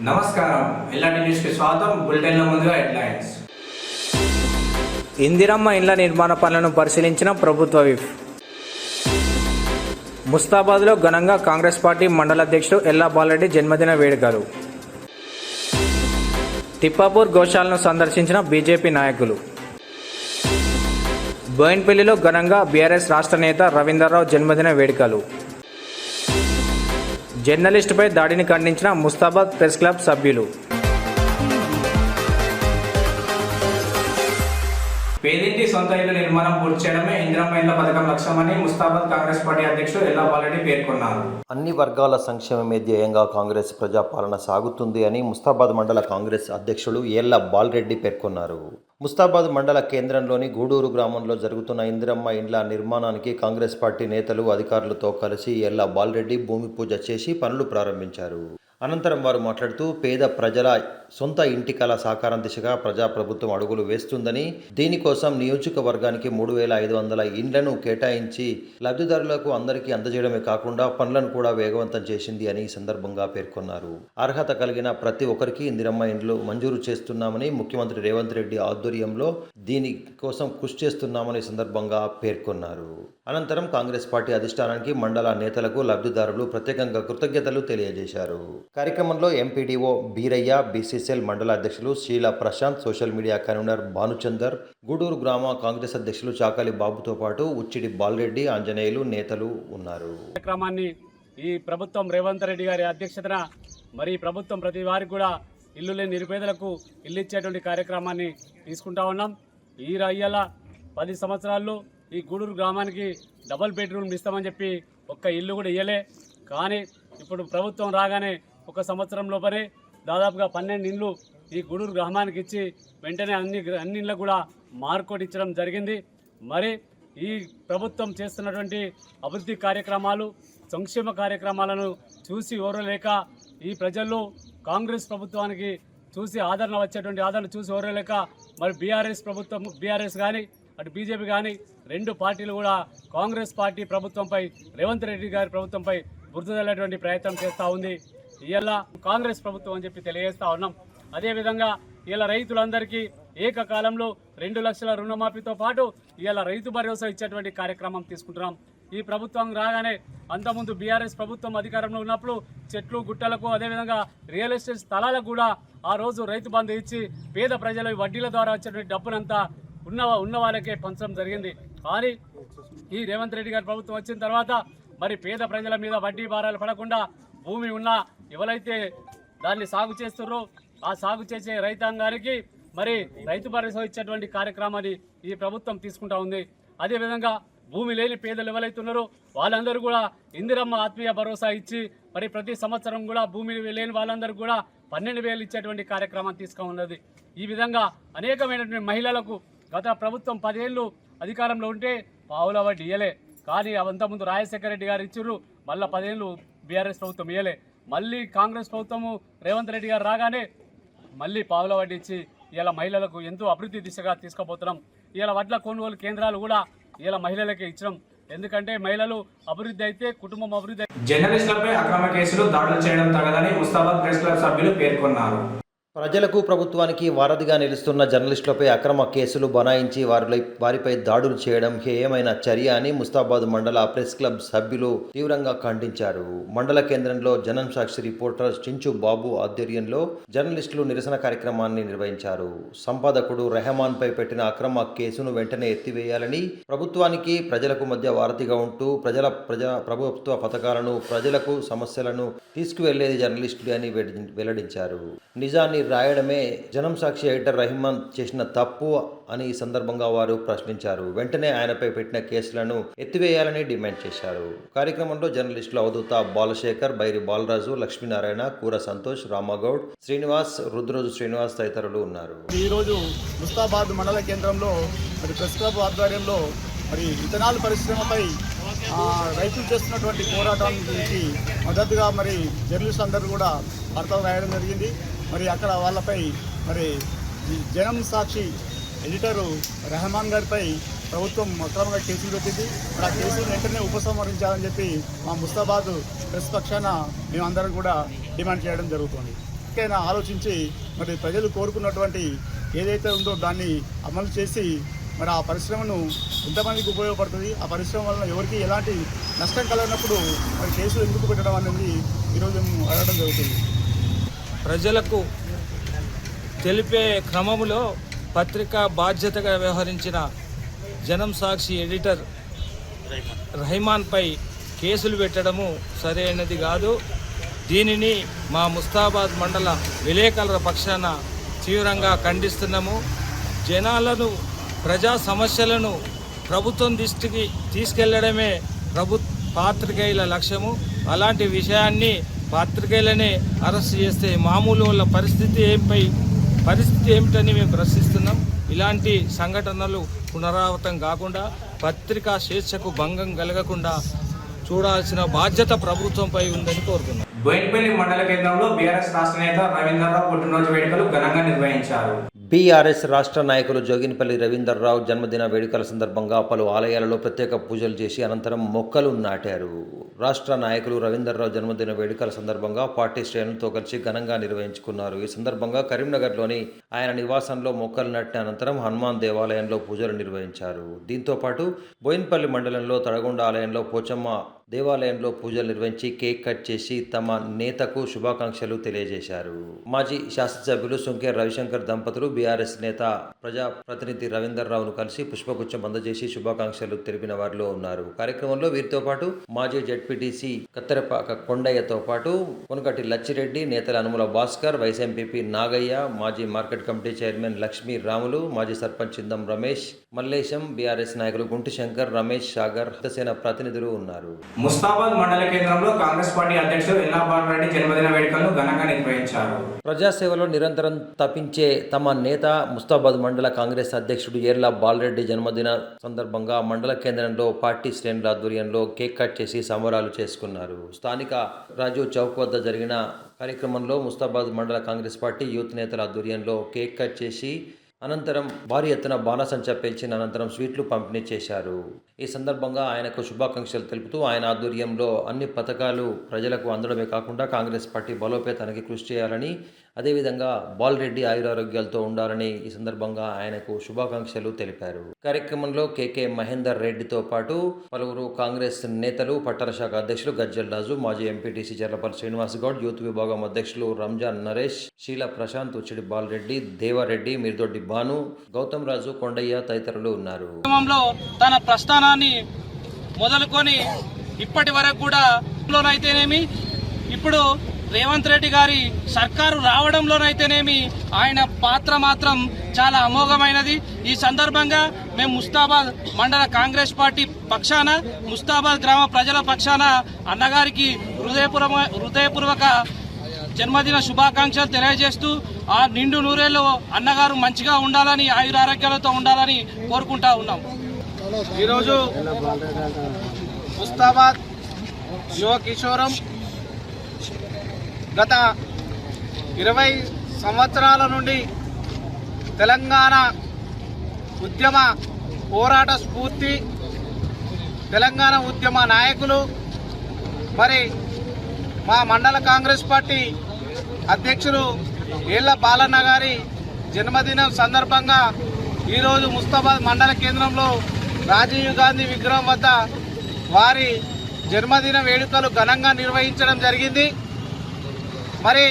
నమస్కారం, ఎల్లాటి న్యూస్కి స్వాగతం. బులెటిన్ల ముందుగా హెడ్లైన్స్. ఇందిరమ్మ ఇండ్ల నిర్మాణ పనులను పరిశీలించిన ప్రభుత్వ విప్. ముస్తాబాద్లో ఘనంగా కాంగ్రెస్ పార్టీ మండల అధ్యక్షుడు ఎల్లా బాలరెడ్డి జన్మదిన వేడుకలు. తిప్పాపూర్ గోశాలను సందర్శించిన బీజేపీ నాయకులు. బోయిన్పల్లిలో ఘనంగా బీఆర్ఎస్ రాష్ట్ర నేత రవీందర్రావు జన్మదిన వేడుకలు. జర్నలిస్టుపై దాడిని ఖండించిన ముస్తాబాద్ ప్రెస్ క్లబ్ సభ్యులు. పేదింటి సొంత ఇళ్ల నిర్మాణం పూర్తి చేయడమే ఇందిరమ్మ ఇండ్ల పథకం లక్ష్యమని ముస్తాబాద్ కాంగ్రెస్ పార్టీ అధ్యక్షుడు ఎల్లా బాలరెడ్డి పేర్కొన్నారు. అన్ని వర్గాల సంక్షేమమే ధ్యేయంగా కాంగ్రెస్ ప్రజాపాలన సాగుతుంది అని ముస్తాబాద్ మండల కాంగ్రెస్ అధ్యక్షుడు ఎల్లా బాలరెడ్డి పేర్కొన్నారు. ముస్తాబాద్ మండల కేంద్రంలోని గూడూరు గ్రామంలో జరుగుతున్న ఇందిరమ్మ ఇండ్ల నిర్మాణానికి కాంగ్రెస్ పార్టీ నేతలు అధికారులతో కలిసి ఎల్లా బాలరెడ్డి భూమి పూజ చేసి పనులు ప్రారంభించారు. అనంతరం వారు మాట్లాడుతూ పేద ప్రజల సొంత ఇంటి కళ సాకారం దిశగా ప్రజాప్రభుత్వం అడుగులు వేస్తుందని, దీనికోసం నియోజకవర్గానికి 3,500 ఇండ్లను కేటాయించి లబ్ధిదారులకు అందరికీ అందజేయడమే కాకుండా పనులను కూడా వేగవంతం చేసింది అని ఈ సందర్భంగా పేర్కొన్నారు. అర్హత కలిగిన ప్రతి ఒక్కరికి ఇందిరమ్మ ఇండ్లు మంజూరు చేస్తున్నామని, ముఖ్యమంత్రి రేవంత్ రెడ్డి ఆధ్వర్యంలో దీని కోసం కృషి చేస్తున్నామని సందర్భంగా పేర్కొన్నారు. అనంతరం కాంగ్రెస్ పార్టీ అధిష్టానానికి, మండల నేతలకు, లబ్ధిదారులు ప్రత్యేకంగా కృతజ్ఞతలు తెలియజేశారు. కార్యక్రమంలో ఎంపీడీఓ బీరయ్య, బీసీసీఎల్ మండల అధ్యక్షులు Sheela Prashanth, social media convener Bhanuchander, Gudur గ్రామ కాంగ్రెస్ అధ్యక్షులు చాకలి బాబుతో పాటు ఉచ్చిడి బాలరెడ్డి, ఆంజనేయులు నేతలు ఉన్నారు. కార్యక్రమాన్ని ఈ ప్రభుత్వం రేవంత్ రెడ్డి గారి అధ్యక్షతన మరి ప్రభుత్వం ప్రతి వారికి కూడా ఇల్లు లేని నిరుపేదలకు ఇల్లు ఇచ్చేటువంటి కార్యక్రమాన్ని తీసుకుంటా ఉన్నాం. ఈ రయ్యాల 10 సంవత్సరాల్లో ఈ గూడూరు గ్రామానికి డబుల్ బెడ్రూమ్ ఇస్తామని చెప్పి ఒక్క ఇల్లు కూడా ఇయ్యలే. కానీ ఇప్పుడు ప్రభుత్వం రాగానే 1 సంవత్సరం లోపలే దాదాపుగా 12 ఇండ్లు ఈ గూడూరు గ్రామానికి ఇచ్చి వెంటనే అన్ని ఇండ్లకు కూడా మార్కోట్ ఇచ్చడం జరిగింది. మరి ఈ ప్రభుత్వం చేస్తున్నటువంటి అభివృద్ధి కార్యక్రమాలు, సంక్షేమ కార్యక్రమాలను చూసి ఓరలేక ఈ ప్రజల్లో కాంగ్రెస్ ప్రభుత్వానికి చూసి ఆదరణ చూసి ఓరలేక మరి బీఆర్ఎస్ కానీ అటు బీజేపీ కానీ 2 పార్టీలు కూడా కాంగ్రెస్ పార్టీ ప్రభుత్వంపై, రేవంత్ రెడ్డి గారి ప్రభుత్వంపై బురదలేటువంటి ప్రయత్నం చేస్తూ ఉంది. ఇలా కాంగ్రెస్ ప్రభుత్వం అని చెప్పి తెలియజేస్తూ ఉన్నాం. అదేవిధంగా ఇలా రైతులందరికీ ఏకకాలంలో 2 లక్షల రుణమాఫీతో పాటు ఇలా రైతు భరోసా ఇచ్చేటువంటి కార్యక్రమం తీసుకుంటున్నాం. ఈ ప్రభుత్వం రాగానే అంతకుముందు బీఆర్ఎస్ ప్రభుత్వం అధికారంలో ఉన్నప్పుడు చెట్లు గుట్టలకు, అదేవిధంగా రియల్ ఎస్టేట్ స్థలాలకు కూడా ఆ రోజు రైతు బంధు ఇచ్చి పేద ప్రజల వడ్డీల ద్వారా వచ్చేటువంటి డబ్బునంతా ఉన్న వాళ్ళకే పంచడం జరిగింది. కానీ ఈ రేవంత్ రెడ్డి గారి ప్రభుత్వం వచ్చిన తర్వాత మరి పేద ప్రజల మీద వడ్డీ భారాలు పడకుండా భూమి ఉన్నా ఎవరైతే దాన్ని సాగు చేస్తున్నారో ఆ సాగు చేసే రైతాంగానికి మరి రైతు భరోసా ఇచ్చేటువంటి కార్యక్రమాన్ని ఈ ప్రభుత్వం తీసుకుంటా ఉంది. అదేవిధంగా భూమి లేని పేదలు ఎవరైతే ఉన్నారో వాళ్ళందరూ కూడా ఇందిరమ్మ ఆత్మీయ భరోసా ఇచ్చి మరి ప్రతి సంవత్సరం కూడా భూమి లేని వాళ్ళందరూ కూడా 12,000 ఇచ్చేటువంటి కార్యక్రమం తీసుకున్నది. ఈ విధంగా అనేకమైనటువంటి మహిళలకు గత ప్రభుత్వం 10 ఏళ్ళు అధికారంలో ఉంటే పావుల వడ్డీ ఇయ్యలే. కానీ అంతకుముందు రాజశేఖర రెడ్డి గారు ఇచ్చారు, మళ్ళీ 10 ఏళ్ళు బీఆర్ఎస్ ప్రభుత్వం ఇయ్యలే. మళ్ళీ కాంగ్రెస్ ప్రభుత్వము రేవంత్ రెడ్డి గారు రాగానే మళ్ళీ పావుల వడ్డీ ఇచ్చి ఇలా మహిళలకు ఎంతో అభివృద్ధి దిశగా తీసుకుపోతున్నాం. ఇలా వడ్ల కొనుగోలు కేంద్రాలు కూడా ఇలా మహిళలకే ఇచ్చడం. ఎందుకంటే మహిళలు అభివృద్ధి అయితే కుటుంబం అభివృద్ధి. జర్నలిస్టులపై అక్రమ కేసులు దాడులు చేయడం తగదని ముస్తాబాద్ ప్రెస్ క్లబ్ సభ్యులు పేర్కొన్నారు. ప్రజలకు, ప్రభుత్వానికి వారధిగా నిలుస్తున్న జర్నలిస్టులపై అక్రమ కేసులు బనాయించి వారిపై దాడులు చేయడం హేయమైన చర్య అని ముస్తాబాద్ మండల ప్రెస్ క్లబ్ సభ్యులు తీవ్రంగా ఖండించారు. మండల కేంద్రంలో జనం సాక్షి రిపోర్టర్ చించు బాబు ఆధ్వర్యంలో జర్నలిస్టులు నిరసన కార్యక్రమాన్ని నిర్వహించారు. సంపాదకుడు రెహమాన్పై పెట్టిన అక్రమ కేసును వెంటనే ఎత్తివేయాలని, ప్రభుత్వానికి ప్రజలకు మధ్య వారధిగా ఉంటూ ప్రభుత్వ పథకాలను, ప్రజలకు సమస్యలను తీసుకువెళ్లేది జర్నలిస్టులు అని వెల్లడించారు. నిజాన్ని రాయడమే జనం సాక్షి ఎడిటర్ రహమాన్ చేసిన తప్పు అని ఈ సందర్భంగా వారు ప్రశ్నించారు. వెంటనే ఆయనపై పెట్టిన కేసులను ఎత్తివేయాలని డిమాండ్ చేశారు. కార్యక్రమంలో జర్నలిస్టులు అవధూత బాలశేఖర్, బైరి బాలరాజు, లక్ష్మీనారాయణ, కూర సంతోష్, రామగౌడ్, శ్రీనివాస్, రుద్రోజు శ్రీనివాస్ తదితరులు ఉన్నారు. ఈరోజు ముస్తాబాద్ మండల కేంద్రంలో మరి ప్రెస్ క్లబ్ ఆధ్వర్యంలో మరి ఇథనాల్ పరిశ్రమపై రైతులు చేస్తున్నటువంటి పోరాటానికి మద్దతుగా మరి జర్నలిస్టులు అందరూ కూడా వార్తలు రాయడం జరిగింది. మరి అక్కడ వాళ్ళపై మరి జనం సాక్షి ఎడిటరు రెహమాన్ గారిపై ప్రభుత్వం అక్రమంగా కేసులు పెట్టింది. మరి ఆ కేసులు వెంటనే ఉపసంహరించాలని చెప్పి మా ముస్తాబాద్ ప్రెస్ పక్షాన మేమందరం కూడా డిమాండ్ చేయడం జరుగుతుంది. ఇప్పటికైనా ఆలోచించి మరి ప్రజలు కోరుకున్నటువంటి ఏదైతే ఉందో దాన్ని అమలు చేసి మరి ఆ పరిశ్రమను ఎంతమందికి ఉపయోగపడుతుంది, ఆ పరిశ్రమ వలన ఎవరికి ఎలాంటి నష్టం కలగనప్పుడు మరి కేసులు ఎందుకు పెట్టడం అనేది ఈరోజు మేము అడగడం జరుగుతుంది. ప్రజలకు తెలిపే క్రమంలో పత్రికా బాధ్యతగా వ్యవహరించిన జనం సాక్షి ఎడిటర్ రహమాన్పై కేసులు పెట్టడము సరైనది కాదు. దీనిని మా ముస్తాబాద్ మండల విలేకరుల పక్షాన తీవ్రంగా ఖండిస్తున్నాము. జనాలను, ప్రజా సమస్యలను ప్రభుత్వం దృష్టికి తీసుకెళ్లడమే పాత్రికేయుల లక్ష్యము. అలాంటి విషయాన్ని పాత్రికేయులనే అరెస్ట్ చేస్తే మామూలు వాళ్ళ పరిస్థితి ఏమిటని మేము ప్రశ్నిస్తున్నాం. ఇలాంటి సంఘటనలు పునరావృతం కాకుండా పత్రికా స్వేచ్ఛకు భంగం కలగకుండా చూడాల్సిన బాధ్యత ప్రభుత్వంపై ఉందని కోరుతున్నాం. బోయినపల్లి మండల కేంద్రంలో బీఆర్ఎస్ రాష్ట్ర నేత రవీంద్రరావు పుట్టినరోజు వేడుకలు ఘనంగా నిర్వహించారు. బీఆర్ఎస్ రాష్ట్ర నాయకులు జోగినిపల్లి రవీందర్రావు జన్మదిన వేడుకల సందర్భంగా పలు ఆలయాలలో ప్రత్యేక పూజలు చేసి అనంతరం మొక్కలు నాటారు. రాష్ట్ర నాయకులు రవీందర్రావు జన్మదిన వేడుకల సందర్భంగా పార్టీ శ్రేణులతో కలిసి ఘనంగా నిర్వహించుకున్నారు. ఈ సందర్భంగా కరీంనగర్లోని ఆయన నివాసంలో మొక్కలు నాటిన అనంతరం హనుమాన్ దేవాలయంలో పూజలు నిర్వహించారు. దీంతో పాటు బోయినపల్లి మండలంలో తడగొండ ఆలయంలో పోచమ్మ దేవాలయంలో పూజలు నిర్వహించి కేక్ కట్ చేసి తమ నేతకు శుభాకాంక్షలు తెలియజేశారు. మాజీ శాసనసభ్యులు సుంకే రవిశంకర్ దంపతులు బీఆర్ఎస్ నేత ప్రజాప్రతినిధి రవీందర్రావును కలిసి పుష్పగుచ్చం అందజేసి శుభాకాంక్షలు తెలిపిన వారిలో ఉన్నారు. కార్యక్రమంలో వీరితో పాటు మాజీ జెడ్పీటీసీ కత్తెరపాక కొండయ్యతో పాటు కొనకటి లచ్చిరెడ్డి, నేతల అనుముల భాస్కర్, వైస్ ఎంపీపీ నాగయ్య, మాజీ market committee chairman Lakshmi Ramulu, మాజీ సర్పంచ్ చిందం రమేష్, మల్లేశం, బీఆర్ఎస్ నాయకులు గుంటి శంకర్, రమేష్, సాగర్, హస్తసేన ప్రతినిధులు ఉన్నారు. ముస్తాబాద్ మండల కేంద్రంలో కాంగ్రెస్ పార్టీ అధ్యక్షుడు ఎల్లా బాలరెడ్డి జన్మదిన వేడుకలను ఘనంగా నిర్వహించారు. ప్రజాసేవలో నిరంతరం తపించే తమ నేత ముస్తాబాద్ మండల కాంగ్రెస్ అధ్యక్షుడు ఎల్లా బాలరెడ్డి జన్మదిన సందర్భంగా మండల కేంద్రంలో పార్టీ శ్రేణుల ఆధ్వర్యంలో కేక్ కట్ చేసి సంబరాలు చేసుకున్నారు. స్థానిక రాజీవ్ చౌక్ వద్ద జరిగిన కార్యక్రమంలో ముస్తాబాద్ మండల కాంగ్రెస్ పార్టీ యూత్ నేతల ఆధ్వర్యంలో కేక్ కట్ చేసి అనంతరం భారీ ఎత్తున బాణసంచా పేల్చిన అనంతరం స్వీట్లు పంపిణీ చేశారు. ఈ సందర్భంగా ఆయనకు శుభాకాంక్షలు తెలుపుతూ ఆయన ఆధ్వర్యంలో అన్ని పథకాలు ప్రజలకు అందడమే కాకుండా కాంగ్రెస్ పార్టీ బలోపేతానికి కృషి చేయాలని, అదేవిధంగా బాలరెడ్డి ఆయురారోగ్యాలతో ఉండాలని ఈ సందర్భంగా ఆయనకు శుభాకాంక్షలు తెలిపారు. కార్యక్రమంలో కేకే మహేందర్ రెడ్డితో పాటు పలువురు కాంగ్రెస్ నేతలు, పట్టణ శాఖ అధ్యక్షులు గజ్జల్ రాజు, మాజీ ఎంపీటీసీ చర్లపల్లి శ్రీనివాస్ గౌడ్, యూత్ విభాగం అధ్యక్షులు రంజాన్ నరేష్, శీల ప్రశాంత్, ఉచ్చిడి బాలరెడ్డి, దేవారెడ్డి, మిర్దొడ్డి భాను, గౌతమ్ రాజు, కొండయ్య తదితరులు ఉన్నారు. తన ప్రస్థానాన్ని మొదలుకొని ఇప్పటి వరకు కూడా అయితేనేమి, ఇప్పుడు రేవంత్ రెడ్డి గారి సర్కారు రావడంలోనైతేనేమి ఆయన పాత్ర మాత్రం చాలా అమోఘమైనది. ఈ సందర్భంగా మేము ముస్తాబాద్ మండల కాంగ్రెస్ పార్టీ పక్షాన, ముస్తాబాద్ గ్రామ ప్రజల పక్షాన అన్నగారికి హృదయపూర్వక జన్మదిన శుభాకాంక్షలు తెలియజేస్తూ ఆ నిండు నూరేళ్ళు అన్నగారు మంచిగా ఉండాలని, ఆయురారోగ్యాలతో ఉండాలని కోరుకుంటా ఉన్నాం. ఈరోజు ముస్తాబాద్ యువ కిషోరం గత 20 సంవత్సరాల నుండి తెలంగాణ ఉద్యమ పోరాట స్ఫూర్తి, తెలంగాణ ఉద్యమ నాయకులు, మరి మా మండల కాంగ్రెస్ పార్టీ అధ్యక్షులు ఏళ్ల బాలన్న గారి జన్మదినం సందర్భంగా ఈరోజు ముస్తాబాద్ మండల కేంద్రంలో రాజీవ్ గాంధీ విగ్రహం వద్ద వారి జన్మదిన వేడుకలు ఘనంగా నిర్వహించడం జరిగింది. మరి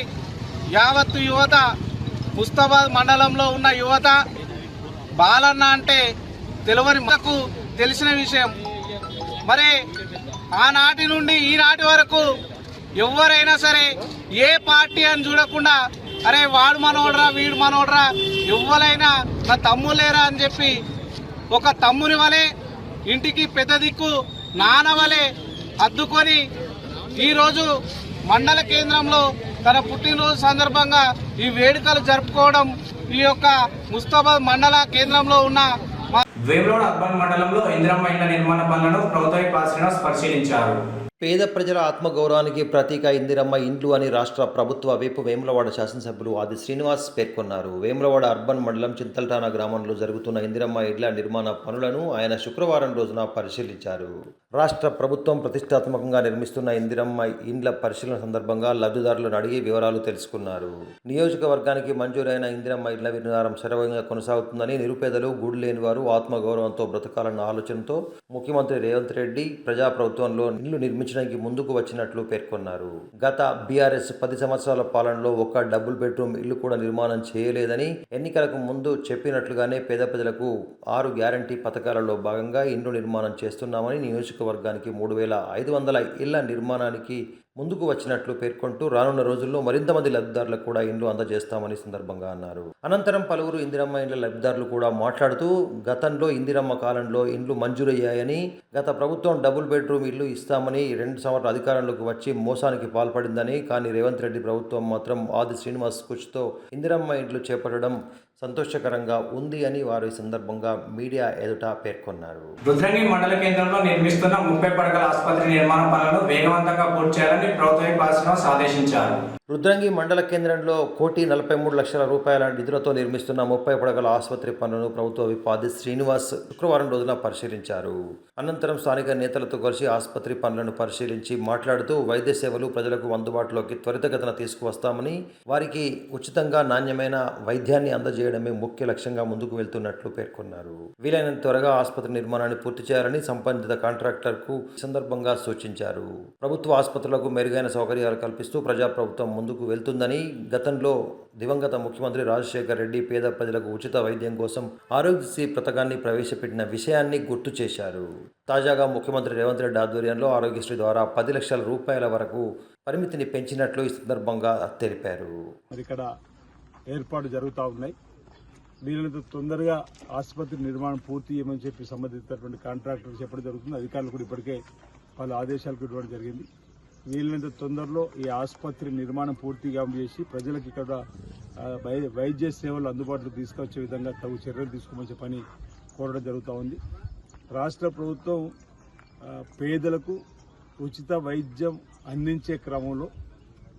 యావత్తు యువత, ముస్తాబాద్ మండలంలో ఉన్న యువత బాలన్న అంటే తెలియని మనకు తెలిసిన విషయం. మరి ఆనాటి నుండి ఈనాటి వరకు ఎవరైనా సరే ఏ పార్టీ అని చూడకుండా అరే వాడు మనోడ్రా, వీడు మనోడ్రా, ఎవరైనా నా తమ్ములేరా అని చెప్పి ఒక తమ్ముని వలె, ఇంటికి పెద్ద దిక్కు నాన్న వలె అద్దుకొని ఈరోజు మండల కేంద్రంలో తన పుట్టినరోజు సందర్భంగా ఈ వేడుకలు జరుపుకోవడం ఈ యొక్క ముస్తాబాద్ మండల కేంద్రంలో ఉన్న వేములవాడ అర్బన్ మండలంలో ఇందిరమ్మ ఇళ్ల నిర్మాణ పనులను ప్రభుత్వ శ్రీనివాస్ పరిశీలించారు. పేద ప్రజల ఆత్మగౌరవానికి ప్రతీక ఇందిరమ్మ ఇండ్లు అని రాష్ట్ర ప్రభుత్వ వైపు వేములవాడ శాసనసభ్యులు ఆది శ్రీనివాస్ పేర్కొన్నారు. వేములవాడ అర్బన్ మండలం చింతల్టానా గ్రామంలో జరుగుతున్న ఇందిరమ్మ ఇండ్ల నిర్మాణ పనులను ఆయన శుక్రవారం రోజున పరిశీలించారు. రాష్ట్ర ప్రభుత్వం ప్రతిష్టాత్మకంగా నిర్మిస్తున్న ఇందిరమ్మ ఇండ్ల పరిశీలన సందర్భంగా లబ్ధిదారులను అడిగి వివరాలు తెలుసుకున్నారు. నియోజకవర్గానికి మంజూరైన ఇందిరమ్మ ఇండ్ల నిర్మాణం శరవేగంగా కొనసాగుతుందని, నిరుపేదలు, గూడు లేని వారు ఆత్మగౌరవంతో బ్రతకాలన్న ఆలోచనతో ముఖ్యమంత్రి రేవంత్ రెడ్డి ప్రజాప్రభుత్వంలో ఇల్లు నిర్మించడానికి ముందుకు వచ్చినట్లు పేర్కొన్నారు. గత బీఆర్ఎస్ 10 సంవత్సరాల పాలనలో ఒక్క డబుల్ బెడ్రూమ్ ఇల్లు కూడా నిర్మాణం చేయలేదని, ఎన్నికలకు ముందు చెప్పినట్లుగానే పేద ప్రజలకు 6 గ్యారంటీ పథకాలలో భాగంగా ఇండ్లు నిర్మాణం చేస్తున్నామని, నియోజకవర్గానికి 3500 ఇళ్ల నిర్మాణానికి ముందుకు వచ్చినట్లు పేర్కొంటూ రానున్న రోజుల్లో మరింత మంది లబ్ధిదారులకు కూడా ఇండ్లు అందజేస్తామని సందర్భంగా అన్నారు. అనంతరం పలువురు ఇందిరమ్మ ఇండ్ల లబ్ధిదారులు కూడా మాట్లాడుతూ గతంలో ఇందిరమ్మ కాలంలో ఇండ్లు మంజూరయ్యాయని, గత ప్రభుత్వం డబుల్ బెడ్రూమ్ ఇల్లు ఇస్తామని 2 సంవత్సరాల అధికారంలోకి వచ్చి మోసానికి పాల్పడిందని, కానీ రేవంత్ రెడ్డి ప్రభుత్వం మాత్రం ఆది శ్రీనివాస్ కృషితో ఇందిరమ్మ ఇండ్లు చేపట్టడం సంతోషకరంగా ఉంది అని వారు ఈ సందర్భంగా మీడియా ఎదుట పేర్కొన్నారు. రుద్రంగి మండల కేంద్రంలో నిర్మిస్తున్న 30 పడకల ఆసుపత్రి నిర్మాణ పనులను వేగవంతంగా పూర్తి చేయాలని ప్రభుత్వ ఆదేశించారు. రుద్రంగి మండల కేంద్రంలో 1,43,00,000 రూపాయల నిధులతో నిర్మిస్తున్న 30 పడకల ఆసుపత్రి పనులను ప్రభుత్వ విప్ ఆది శ్రీనివాస్ శుక్రవారం రోజున పరిశీలించారు. అనంతరం స్థానిక నేతలతో కలిసి ఆసుపత్రి పనులను పరిశీలించి మాట్లాడుతూ వైద్య సేవలు ప్రజలకు అందుబాటులోకి త్వరితగతిన తీసుకువస్తామని, వారికి ఉచితంగా నాణ్యమైన వైద్యాన్ని అందజేయడమే ముఖ్య లక్ష్యంగా ముందుకు వెళ్తున్నట్లు పేర్కొన్నారు. వీలైనంత త్వరగా ఆసుపత్రి నిర్మాణాన్ని పూర్తి చేయాలని సంబంధిత కాంట్రాక్టర్కు సందర్భంగా సూచించారు. ప్రభుత్వ ఆసుపత్రులకు మెరుగైన సౌకర్యాలు కల్పిస్తూ ప్రజాప్రభుత్వం ముందుకు వెళ్తుందని, గతంలో దివంగత ముఖ్యమంత్రి రాజశేఖర్ రెడ్డి పేద ప్రజలకు ఉచిత వైద్యం కోసం ఆరోగ్యశ్రీ పథకాన్ని ప్రవేశపెట్టిన విషయాన్ని గుర్తు చేశారు. తాజాగా ముఖ్యమంత్రి రేవంత్ రెడ్డి ఆధ్వర్యంలో ఆరోగ్యశ్రీ ద్వారా 10 లక్షల రూపాయల వరకు పరిమితిని పెంచినట్లు ఈ సందర్భంగా తెలిపారు. ఇక్కడ ఏర్పాటు జరుగుతూ ఉన్నాయి. వీళ్ళతో తొందరగా ఆసుపత్రి నిర్మాణం పూర్తి చేయమని చెప్పి సంబంధించినటువంటి కాంట్రాక్టర్ చెప్పడం జరుగుతుంది. అధికారులు కూడా ఇప్పటికే వాళ్ళ ఆదేశాలకు ఇవ్వడం జరిగింది. వీళ్ళంత తొందరలో ఈ ఆసుపత్రి నిర్మాణం పూర్తిగా చేసి ప్రజలకు ఇక్కడ వైద్య సేవలు అందుబాటులో తీసుకొచ్చే విధంగా తగు చర్యలు తీసుకోమని చెప్పని కోరడం జరుగుతూ ఉంది. రాష్ట్ర ప్రభుత్వం పేదలకు ఉచిత వైద్యం అందించే క్రమంలో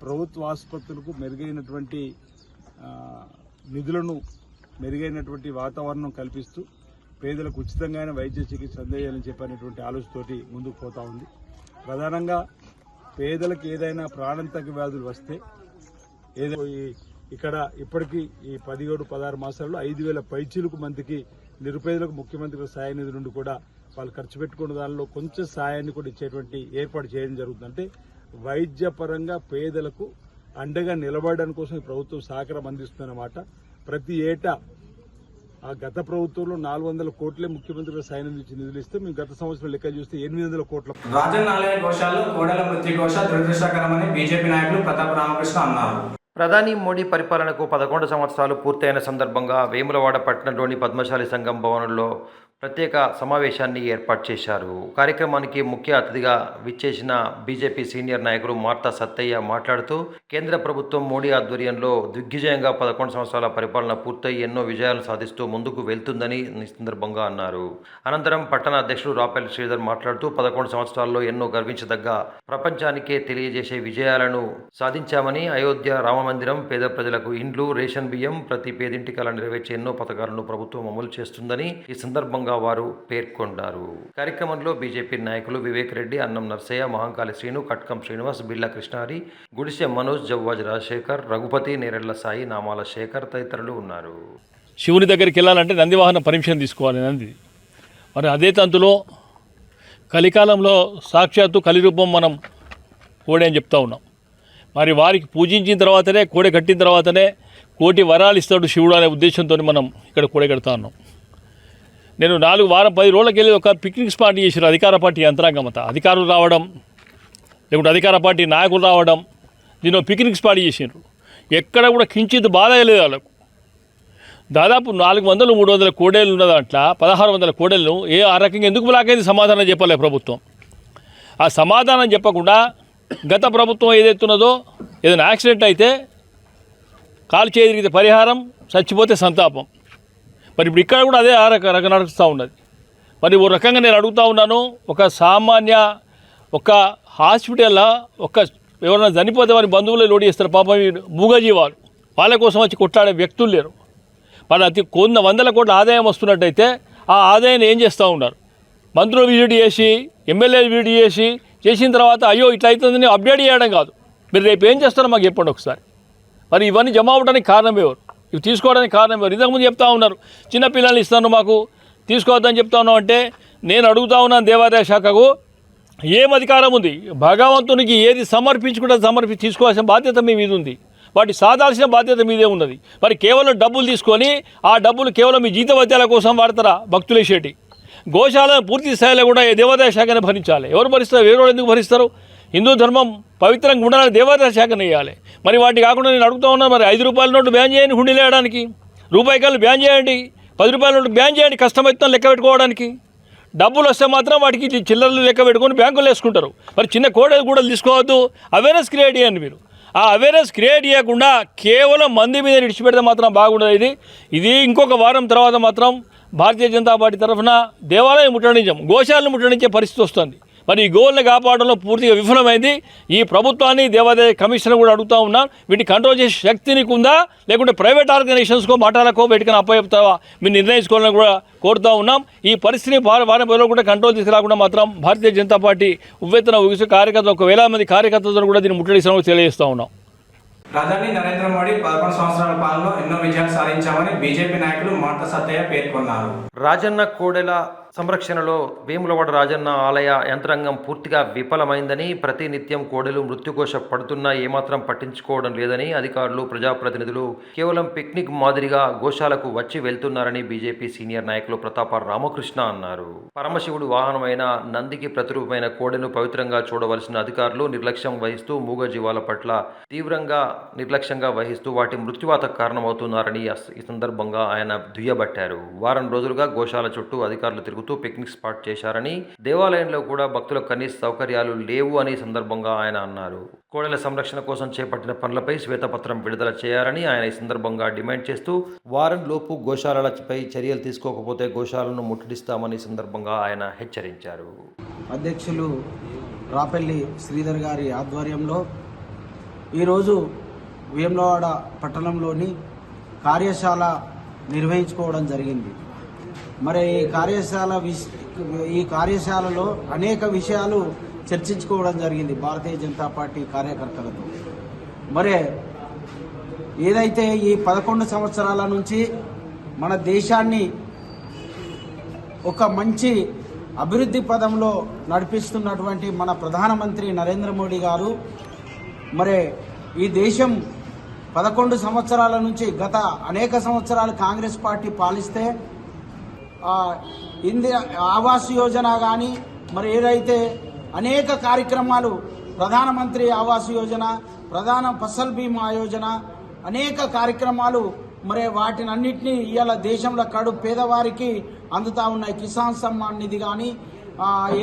ప్రభుత్వ ఆసుపత్రులకు మెరుగైనటువంటి నిధులను, మెరుగైనటువంటి వాతావరణం కల్పిస్తూ పేదలకు ఉచితంగానే వైద్య చికిత్స అందేయాలని చెప్పినటువంటి ఆలోచనతోటి ముందుకు పోతా ఉంది. ప్రధానంగా పేదలకు ఏదైనా ప్రాణాంతక వ్యాధులు వస్తే ఇక్కడ ఇప్పటికీ ఈ 17-16 మాసాల్లో 5,000 పైచీలకు మందికి నిరుపేదలకు ముఖ్యమంత్రి సహాయ నిధి నుండి కూడా వాళ్ళు ఖర్చు పెట్టుకున్న దానిలో కొంచెం సాయాన్ని కూడా ఇచ్చేటువంటి ఏర్పాటు చేయడం జరుగుతుంది. అంటే వైద్యపరంగా పేదలకు అండగా నిలబడడానికి కోసం ఈ ప్రభుత్వం సహకారం అందిస్తుందన్నమాట. ప్రతి ఏటా ఆ గత ప్రభుత్వంలో 400 కోట్లే ముఖ్యమంత్రి సహాయ నిధి నిధులు ఇస్తే మేము గత సంవత్సరం లెక్క చూస్తే 800 కోట్ల. రాజన్నాలయ ఘోషాలు కోడల మృత్యు ఘోష దురదృష్టకరమని బీజేపీ నాయకులు ప్రతాప్ రామకృష్ణ అన్నారు. ప్రధాని మోడీ పరిపాలనకు 11 సంవత్సరాలు పూర్తయిన సందర్భంగా వేములవాడ పట్టణంలోని పద్మశాలి సంఘం భవనంలో ప్రత్యేక సమావేశాన్ని ఏర్పాటు చేశారు. కార్యక్రమానికి ముఖ్య అతిథిగా విచ్చేసిన బీజేపీ సీనియర్ నాయకుడు మార్తా సత్తయ్య మాట్లాడుతూ, కేంద్ర ప్రభుత్వం మోడీ ఆధ్వర్యంలో దిగ్విజయంగా 11 సంవత్సరాల పరిపాలన పూర్తయి ఎన్నో విజయాలు సాధిస్తూ ముందుకు వెళ్తుందని ఈ సందర్భంగా అన్నారు. అనంతరం పట్టణ అధ్యక్షుడు రాపెల్లి శ్రీధర్ మాట్లాడుతూ, 11 సంవత్సరాల్లో ఎన్నో గర్వించదగ్గ, ప్రపంచానికే తెలియజేసే విజయాలను సాధించామని, అయోధ్య రామమందిరం, పేద ప్రజలకు ఇండ్లు, రేషన్ బియ్యం, ప్రతి పేదింటికి అలా నెరవేర్చే ఎన్నో పథకాలను ప్రభుత్వం అమలు చేస్తుందని ఈ సందర్భంగా వారు పేర్కొన్నారు. కార్యక్రమంలో బీజేపీ నాయకులు వివేక్ రెడ్డి, అన్నం నర్సయ్య, మహంకాళి శ్రీను, కట్కం శ్రీనివాస్, బిళ్ళ కృష్ణారి, గుడిసె మనోజ్, జవ్వాజ్ రాజశేఖర్, రఘుపతి, నేరెళ్ల సాయి, నామాల శేఖర్ తదితరులు ఉన్నారు. శివుని దగ్గరికి వెళ్ళాలంటే నందివాహన పర్మిషన్ తీసుకోవాలి నంది. మరి అదే తంతులో కలికాలంలో సాక్షాత్తు కలిరూపం మనం కోడే అని చెప్తా ఉన్నాం. మరి వారికి పూజించిన తర్వాతనే, కోడె కట్టిన తర్వాతనే కోటి వరాలు ఇస్తాడు శివుడు అనే ఉద్దేశంతో మనం ఇక్కడ కోడె కడతా ఉన్నాం. నేను 4-10 రోజులకి వెళ్ళి ఒక పిక్నిక్ స్పాట్ చేసారు అధికార పార్టీ యంత్రాంగం అంతా. అధికారులు రావడం, లేకుంటే అధికార పార్టీ నాయకులు రావడం, దీని పిక్నిక్ స్పాట్ చేసారు. ఎక్కడ కూడా కించిత్ బాధ లేదు వాళ్ళకు. దాదాపు 400-300 కోడేళ్ళు ఉన్న దాంట్లో 1600 కోడేళ్ళు ఆ రకంగా ఎందుకు బ్లాక్ అయింది సమాధానం చెప్పలే ప్రభుత్వం. ఆ సమాధానం చెప్పకుండా గత ప్రభుత్వం ఏదైతున్నదో, ఏదైనా యాక్సిడెంట్ అయితే కాలు చేయగలిగితే పరిహారం, చచ్చిపోతే సంతాపం. మరి ఇప్పుడు ఇక్కడ కూడా అదే రకంగా నడుస్తూ ఉన్నది. మరి ఓ రకంగా నేను అడుగుతూ ఉన్నాను, ఒక సామాన్య ఒక హాస్పిటల్లో ఎవరైనా చనిపోతే వారి బంధువులే లోడ్ చేస్తారు. పాపం మూగజీవాలు వాళ్ళ కోసం వచ్చి కొట్లాడే వ్యక్తులు లేరు. వాళ్ళు అతి వందల కోట్ల ఆదాయం వస్తున్నట్టయితే ఆ ఆదాయాన్ని ఏం చేస్తూ ఉన్నారు? మంత్రులు విజిట్ చేసి, ఎమ్మెల్యేలు విజిట్ చేసిన తర్వాత అయ్యో ఇట్లా అవుతుందని అప్డేట్ చేయడం కాదు. మీరు రేపు ఏం చేస్తారో మాకు చెప్పండి ఒకసారి. మరి ఇవన్నీ జమ అవ్వడానికి కారణం ఎవరు? ఇవి తీసుకోవడానికి కారణం ఎవరు? ఇంతకుముందు చెప్తా ఉన్నారు చిన్నపిల్లల్ని ఇస్తాను మాకు తీసుకోవద్దని చెప్తా ఉన్నాం అంటే నేను అడుగుతా ఉన్నాను దేవాదాయ శాఖకు ఏం అధికారం ఉంది? భగవంతునికి ఏది సమర్పించుకుంటే తీసుకోవాల్సిన బాధ్యత మీ మీద ఉంది. వాటి సాధాల్సిన బాధ్యత మీదే ఉన్నది. మరి కేవలం డబ్బులు తీసుకొని ఆ డబ్బులు కేవలం మీ జీతవత్యాల కోసం వాడతారా? భక్తులేసేటి గోశాలను పూర్తి స్థాయిలో కూడా దేవాదాయ శాఖనే భరించాలి. ఎవరు భరిస్తారు? వేరే ఎందుకు భరిస్తారు? హిందూ ధర్మం పవిత్రంగా ఉండాలని దేవాదాయ శాఖను వేయాలి. మరి వాటి కాకుండా నేను అడుగుతా ఉన్నాను, మరి 5 రూపాయల నోటు బ్యాన్ చేయండి, హుండీలు వేయడానికి. రూపాయికాయలు బ్యాన్ చేయండి, 10 రూపాయల నోటు బ్యాన్ చేయండి, కష్టమైతే లెక్క పెట్టుకోవడానికి. డబ్బులు వస్తే మాత్రం వాటికి చిల్లర్లు లెక్క పెట్టుకొని బ్యాంకులు వేసుకుంటారు. మరి చిన్న కోడలు కూడా తీసుకోవద్దు. అవేర్నెస్ క్రియేట్ చేయండి మీరు. ఆ అవేర్నెస్ క్రియేట్ చేయకుండా కేవలం మంది మీద విడిచిపెడితే మాత్రం బాగుండదు. ఇది ఇంకొక వారం తర్వాత మాత్రం భారతీయ జనతా పార్టీ తరఫున దేవాలయం ముట్టడించాం, గోశాలను ముట్టడించే పరిస్థితి వస్తుంది. మరి ఈ గోల్ని కాపాడడంలో పూర్తిగా విఫలమైంది. ఈ ప్రభుత్వాన్ని దేవాదాయ కమిషన్ కూడా అడుగుతూ ఉన్నాం, వీటిని కంట్రోల్ చేసే శక్తి నీకు ఉందా, లేకుంటే ప్రైవేట్ ఆర్గనైజేషన్స్కో మాటాలకో బయటకు అప్పచెప్తావా మీరు నిర్ణయించుకోవాలని కూడా కోరుతూ ఉన్నాం. ఈ పరిస్థితిని వారం రోజులు కూడా కంట్రోల్ తీసుకురాకుండా మాత్రం భారతీయ జనతా పార్టీ ఉవ్వెత్తున ఊగిసే కార్యకర్తలు 1,000 మంది కార్యకర్తలతో కూడా దీన్ని ముట్టడిస్తామని తెలియజేస్తూ ఉన్నాం. ప్రధాని నరేంద్ర మోడీ 11 సంవత్సరాల పాలనలో ఎన్నో విజయాలు సాధించామని బీజేపీ నాయకులు మాట సత్తయ్య పేర్కొన్నారు. రాజన్న కోడెల సంరక్షణలో వేములవాడ రాజన్న ఆలయ యంత్రాంగం పూర్తిగా విఫలమైందని, ప్రతినిత్యం కోడెలు మృత్యుకోశ పడుతున్నా ఏమాత్రం పట్టించుకోవడం లేదని అధికారులు, ప్రజాప్రతినిధులు కేవలం పిక్నిక్ మాదిరిగా గోశాలకు వచ్చి వెళ్తున్నారని బీజేపీ సీనియర్ నాయకులు ప్రతాప రామకృష్ణ అన్నారు. పరమశివుడు వాహనమైన నందికి ప్రతిరూపమైన కోడెను పవిత్రంగా చూడవలసిన అధికారులు నిర్లక్ష్యం వహిస్తూ మూగజీవాల పట్ల తీవ్రంగా నిర్లక్ష్యంగా వహిస్తూ వాటి మృత్యువాత కారణమవుతున్నారని ఈ సందర్భంగా ఆయన దుయ్యబట్టారు. వారం రోజులుగా గోశాల చుట్టూ అధికారులు తిరుగుతూ పిక్నిక్ స్పాట్ చేశారని, దేవాలయంలో కూడా భక్తులకు కనీస సౌకర్యాలు లేవు అని సందర్భంగా ఆయన అన్నారు. కోడెల సంరక్షణ కోసం చేపట్టిన పనులపై శ్వేతపత్రం విడుదల చేయాలని ఆయన ఈ సందర్భంగా డిమాండ్ చేస్తూ వారం లోపు గోశాలపై చర్యలు తీసుకోకపోతే గోశాలను ముట్టడిస్తామని సందర్భంగా ఆయన హెచ్చరించారు. అధ్యక్షులు రాపెల్లి శ్రీధర్ గారి ఆధ్వర్యంలో ఈరోజు వేములవాడ పట్టణంలోని కార్యశాల నిర్వహించుకోవడం జరిగింది. మరి ఈ కార్యశాలలో అనేక విషయాలు చర్చించుకోవడం జరిగింది భారతీయ జనతా పార్టీ కార్యకర్తలతో. మరి ఏదైతే ఈ 11 సంవత్సరాల నుంచి మన దేశాన్ని ఒక మంచి అభివృద్ధి పదంలో నడిపిస్తున్నటువంటి మన ప్రధానమంత్రి నరేంద్ర మోడీ గారు, మరి ఈ దేశం 11 సంవత్సరాల నుంచి గత అనేక సంవత్సరాలు కాంగ్రెస్ పార్టీ పాలిస్తే ఆవాస్ యోజన కానీ మరి ఏదైతే అనేక కార్యక్రమాలు ప్రధానమంత్రి ఆవాస్ యోజన, ప్రధాన ఫసల్ బీమా యోజన, అనేక కార్యక్రమాలు మరి వాటిని అన్నింటినీ ఇవాళ దేశంలో కడు పేదవారికి అందుతా ఉన్నాయి. కిసాన్ సమ్మాన్ నిధి కానీ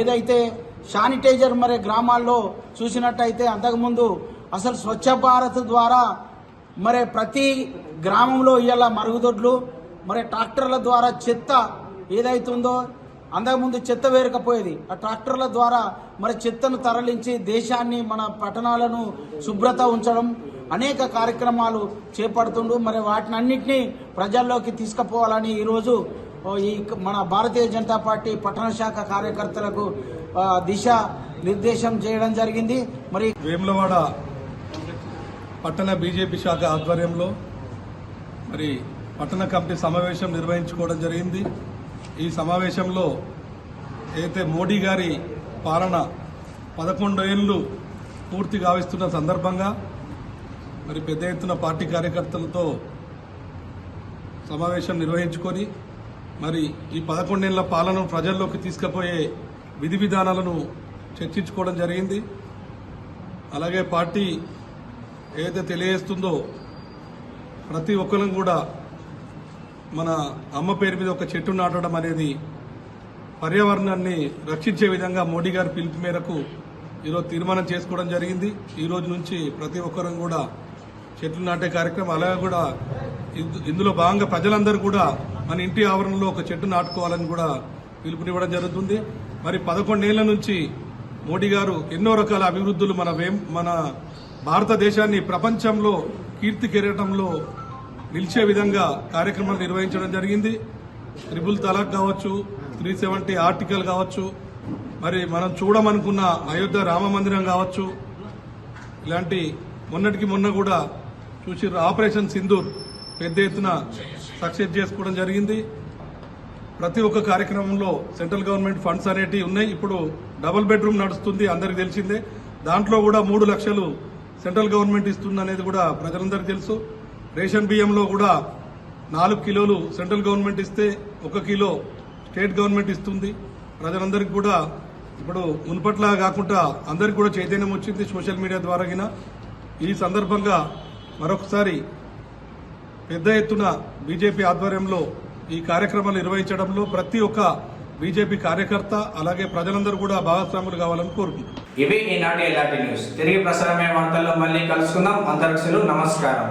ఏదైతే శానిటైజర్ మరి గ్రామాల్లో చూసినట్టయితే అంతకుముందు అసలు స్వచ్ఛ భారత్ ద్వారా మరి ప్రతి గ్రామంలో ఇవాళ మరుగుదొడ్లు, మరి ట్రాక్టర్ల ద్వారా చెత్త ఏదైతుందో అంతకుముందు చెత్త వేరకపోయేది, ఆ ట్రాక్టర్ల ద్వారా మరి చెత్తను తరలించి దేశాన్ని మన పట్టణాలను శుభ్రత ఉంచడం అనేక కార్యక్రమాలు చేపడుతుండు. మరి వాటిని అన్నింటినీ ప్రజల్లోకి తీసుకుపోవాలని ఈరోజు ఈ మన భారతీయ జనతా పార్టీ పట్టణ శాఖ కార్యకర్తలకు దిశ నిర్దేశం చేయడం జరిగింది. మరి వేములవాడ పట్టణ బీజేపీ శాఖ ఆధ్వర్యంలో మరి పట్టణ కమిటీ సమావేశం నిర్వహించుకోవడం జరిగింది. ఈ సమావేశంలో అయితే మోడీ గారి పాలన 11 ఏళ్ళు పూర్తి గావిస్తున్న సందర్భంగా మరి పెద్ద ఎత్తున పార్టీ కార్యకర్తలతో సమావేశం నిర్వహించుకొని మరి ఈ 11 ఏళ్ల పాలనను ప్రజల్లోకి తీసుకుపోయే విధి విధానాలను చర్చించుకోవడం జరిగింది. అలాగే పార్టీ ఏదైతే తెలియజేస్తుందో ప్రతి ఒక్కరం కూడా మన అమ్మ పేరు మీద ఒక చెట్టు నాటడం అనేది పర్యావరణాన్ని రక్షించే విధంగా మోడీ గారి పిలుపు మేరకు ఈరోజు తీర్మానం చేసుకోవడం జరిగింది. ఈ రోజు నుంచి ప్రతి ఒక్కరం కూడా చెట్లు నాటే కార్యక్రమం, అలాగే కూడా ఇందులో భాగంగా ప్రజలందరూ కూడా మన ఇంటి ఆవరణలో ఒక చెట్టు నాటుకోవాలని కూడా పిలుపునివ్వడం జరుగుతుంది. మరి 11 ఏళ్ల నుంచి మోడీ గారు ఎన్నో రకాల అభివృద్ధులు మన భారతదేశాన్ని ప్రపంచంలో కీర్తి కెరటంలో నిలిచే విధంగా కార్యక్రమాలు నిర్వహించడం జరిగింది. ట్రిపుల్ తలాక్ కావచ్చు, 370 ఆర్టికల్ కావచ్చు, మరి మనం చూడమనుకున్న అయోధ్య రామ మందిరం కావచ్చు, ఇలాంటి మొన్నటికి మొన్న కూడా చూసి ఆపరేషన్ సింధూర్ పెద్ద ఎత్తున సక్సెస్ చేసుకోవడం జరిగింది. ప్రతి ఒక్క కార్యక్రమంలో సెంట్రల్ గవర్నమెంట్ ఫండ్స్ అనేటివి ఉన్నాయి. ఇప్పుడు డబుల్ బెడ్రూమ్ నడుస్తుంది, అందరికి తెలిసిందే. దాంట్లో కూడా 3 లక్షలు సెంట్రల్ గవర్నమెంట్ ఇస్తుంది అనేది కూడా ప్రజలందరికీ తెలుసు. రేషన్ బియ్యంలో కూడా 4 కిలోలు సెంట్రల్ గవర్నమెంట్ ఇస్తే 1 కిలో స్టేట్ గవర్నమెంట్ ఇస్తుంది. ప్రజలందరికీ కూడా ఇప్పుడు మునుపట్లా కాకుండా అందరికి కూడా చైతన్యం వచ్చింది సోషల్ మీడియా ద్వారా. ఈ సందర్భంగా మరొకసారి పెద్ద ఎత్తున బీజేపీ ఆధ్వర్యంలో ఈ కార్యక్రమాలు నిర్వహించడంలో ప్రతి ఒక్క బీజేపీ కార్యకర్త అలాగే ప్రజలందరూ కూడా భాగస్వాములు కావాలని కోరుకుంటున్నారు. ఇవి ఈనాటి ఎల్ఆర్టీ న్యూస్. తిరిగి ప్రసారమైన వార్తల్లో మళ్ళీ కలుసుకుందాం. అంతరిక్షలు నమస్కారం.